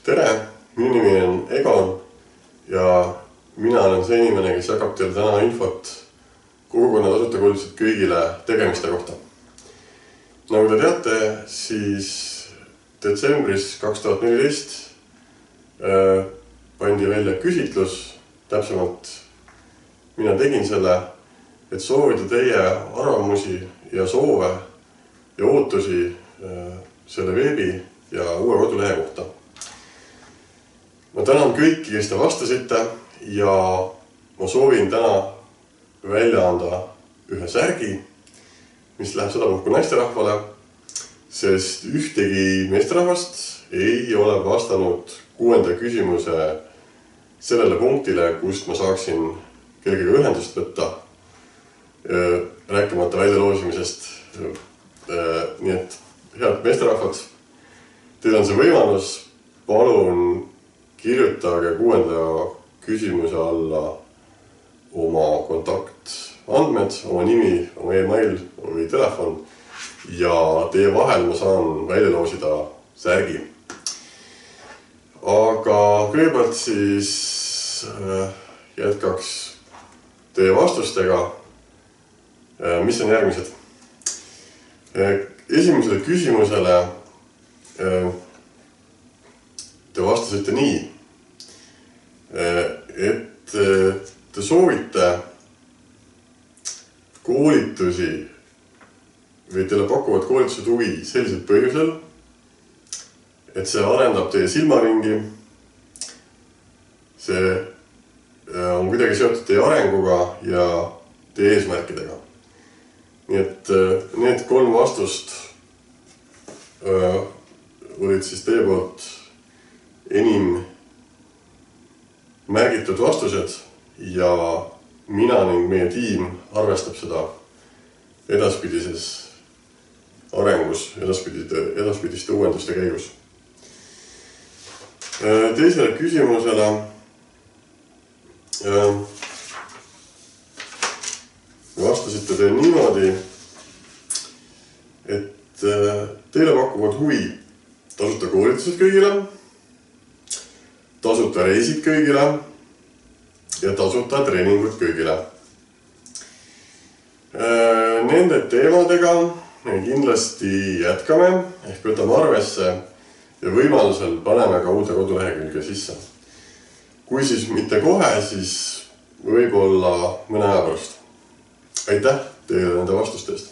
Tere, minu nimi on Egon ja mina olen see inimene, kes jagab teile täna infot kogukonna tasuta koolitused kõigile tegemiste kohta. Nagu te teate, siis detsembris 2014 pandi välja küsitlus, täpsemalt mina tegin selle, et soovida teie arvamusi ja soove ja ootusi selle veebi ja uue kodulehe kohta. Ma tänan kõiki, kes te vastasite ja ma soovin täna välja anda ühe särgi, mis läheb sedapuhku naisterahvale, sest ühtegi meesterahvast ei ole vastanud 6. küsimuse sellele punktile, kust ma saaksin kellegagi ühendust võtta, rääkimata väljaloosimisest. Nii et head meesterahvad, teil on see võimalus, palun kirjutage 6. küsimuse alla oma kontaktandmed, oma nimi, oma email või telefon ja teie vahel ma saan välja loosida särgi. Aga kõigepealt siis jätkaks teie vastustega, mis on järgmised. Esimesele küsimusele te vastasite nii, et te soovite koolitusi või teile pakuvad koolitused huvi sellisel põhjusel, et see arendab teie silmaringi, see on kuidagi seotud teie arenguga ja teie eesmärkidega. Nii et need 3 vastust olid siis teie poolt enim märgitud vastused ja mina ning meie tiim arvestab seda edaspidises arengus, edaspidiste uuenduste käigus. Teisele küsimusele vastasite te niimoodi, et teile pakuvad huvi tasuta koolitused kõigile, tasuta reisid kõigile ja tasuta treeningud kõigile. Nende teemadega me kindlasti jätkame ehk võtame arvesse ja võimalusel paneme ka uude kodulehekülge sisse. Kui siis mitte kohe, siis võib-olla mõne aja pärast. Aitäh teile nende vastustest.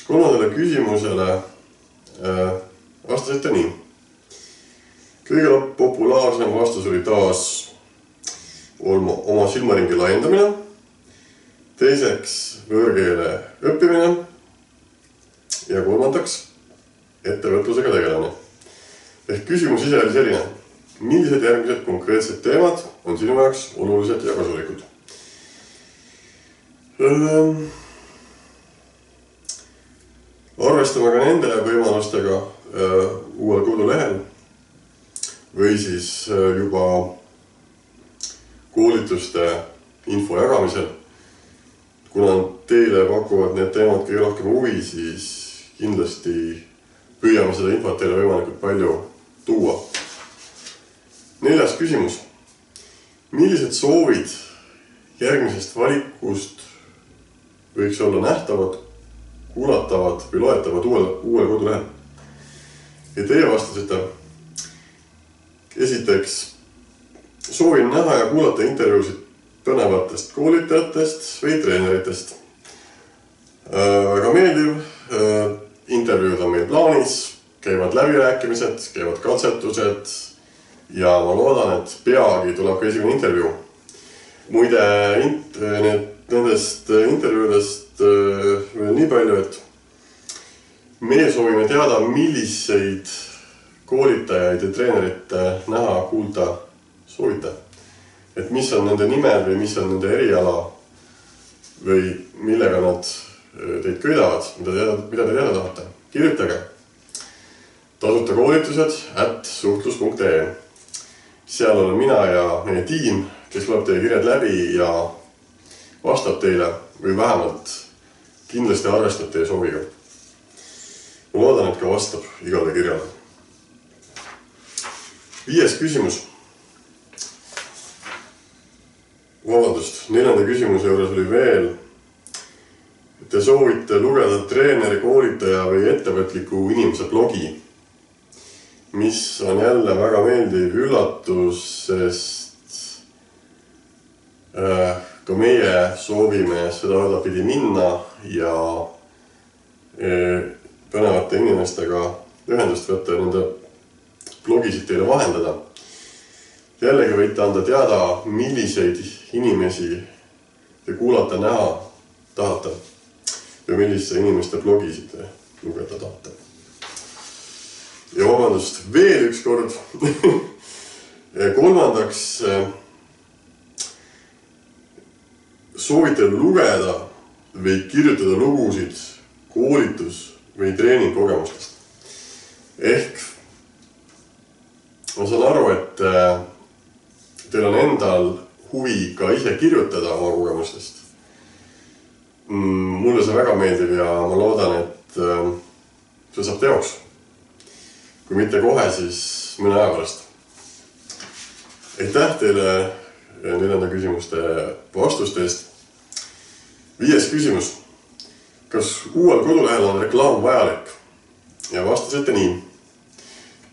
Kolmandale küsimusele vastasite nii. Kõige populaarsem vastus oli taas oma silmaringi laiendamine, teiseks võõrkeele õppimine ja kolmandaks ettevõtlusega tegelemine. Ehk küsimus ise oli selline, millised järgmised konkreetsed teemad on sinu jaoks olulised ja kasulikud? Arvestame ka nende võimalustega uuel kodulehel või siis juba koolituste info jagamisel. Kuna teile pakuvad need teemad kõige rohkem huvi, siis kindlasti püüame seda infot teile võimalikult palju tuua. 4. küsimus. Millised soovid järgmisest valikust võiks olla nähtavad, kuulatavad või loetavad uuel kodulehel? Ja teie vastasite. Esiteks, soovin näha ja kuulata intervjuusid põnevatest koolitajatest või treeneritest. Väga meeldiv. Intervjuud on meil plaanis, käivad läbirääkimised, käivad katsetused ja ma loodan, et peagi tuleb ka esimene intervjuu. Muide, nendest intervjuudest veel nii palju, et meie soovime teada, milliseid koolitajaid ja treenerite näha, kuulda soovite. Et mis on nende nimed või mis on nende eriala või millega nad teid köidavad, mida te teada tahate. Kirjutage tasuta koolitused@suhtlus.ee. Seal olen mina ja meie tiim, kes loeb teie kirjad läbi ja vastab teile või vähemalt kindlasti arvestab teie sooviga. ma loodan, et ka vastab igale kirjale. 5. küsimus. Vabandust, 4. küsimuse juures oli veel. Te soovite lugeda treeneri, koolitaja või ettevõtliku inimese blogi, mis on jälle väga meeldiv üllatus, sest ka meie soovime seda õdapidi minna ja põnevate inimestega ühendust võtta ja nende blogisid teile vahendada. Jällegi võite anda teada, milliseid inimesi te kuulata, näha tahate ja milliste inimeste blogisid te lugeda tahate. Ja vabandust, veel üks kord. 3. soovite lugeda või kirjutada lugusid koolitus- või treeningkogemustest. Ehk ma saan aru, et teil on endal huvi ka ise kirjutada oma kogemustest. Mulle see väga meeldib ja ma loodan, et see saab teoks. Kui mitte kohe, siis mõne aja pärast. Aitäh teile 4. küsimuste vastuste eest. 5. küsimus. Kas uuel kodulehel on reklaam vajalik? Ja vastasite nii.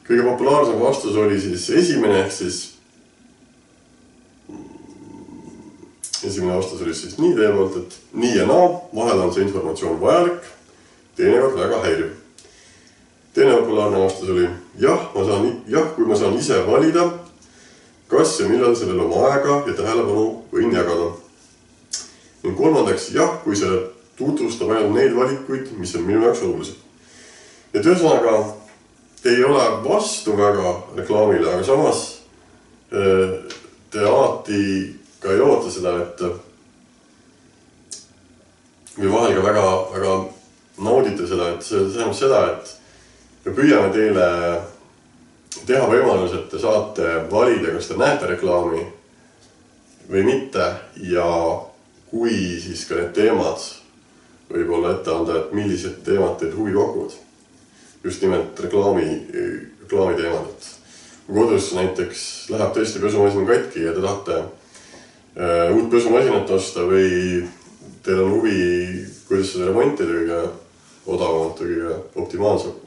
Kõige populaarsem vastus oli siis esimene, ehk siis esimene vastus oli siis nii teie poolt, et nii ja naa, vahel on see informatsioon vajalik, teinekord väga häiriv. Teine populaarne vastus oli jah, kui ma saan ise valida, kas ja millal sellel oma aega ja tähelepanu võin jagada. Ning 3. jah, kui selle tutvustab ainult neid valikuid, mis on minu jaoks olulised. Et ühesõnaga, te ei ole vastu väga reklaamile, aga samas te alati ka ei oota seda, et või vahel ka väga naudite seda, et see tähendab seda, et me püüame teile teha võimalus, et te saate valida, kas te näete reklaami või mitte ja kui siis ka need teemad võib olla ette anda, et millised teemad teid huvi pakuvad. Just nimelt reklaami teemad, et kui kodus näiteks läheb tõesti pesumasin katki ja te tahate uut pesumasinat osta või teil on huvi, kuidas seda remontida kõige odavamalt, kõige optimaalselt,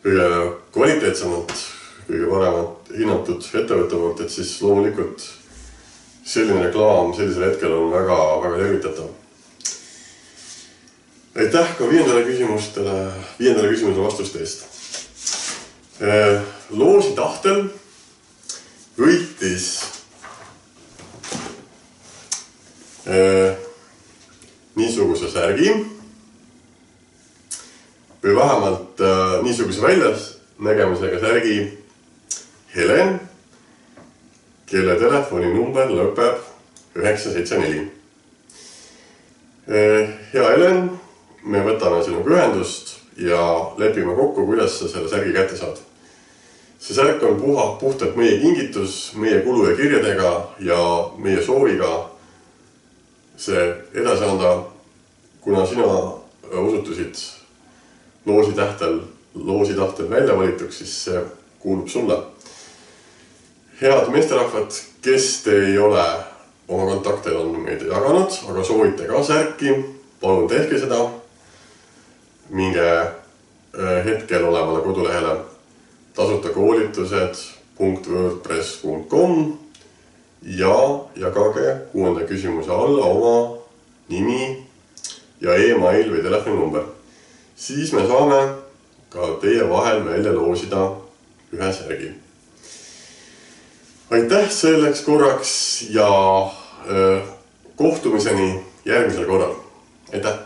kõige kvaliteetsemalt, kõige paremat hinnatud ettevõtte poolt, et siis loomulikult selline reklaam sellisel hetkel on väga tervitatav. Aitäh ka 5. küsimusele vastuste eest. Loosi tahtel võitis niisuguse särgi või vähemalt niisuguse väljanägemisega särgi Helen, kelle telefoninumber lõpeb 974. Hea Helen, me võtame sinuga ühendust ja lepime kokku, kuidas sa selle särgi kätte saad. See särk on puhtalt meie kingitus, meie kulu ja kirjadega ja meie sooviga see edasi anda, kuna sina osutusid loosi tahtel välja valituks, siis see kuulub sulle. Head meesterahvad, kes te ei ole oma kontakte meid jaganud, aga soovite ka särki, palun tehke seda. Minge hetkel olevale kodulehele tasutakoolitused.wordpress.com ja jagage 6. küsimuse alla oma nimi ja e-mail või telefoninumber. Siis me saame ka teie vahel välja loosida ühe särgi. Aitäh selleks korraks ja kohtumiseni järgmisel korral. Aitäh!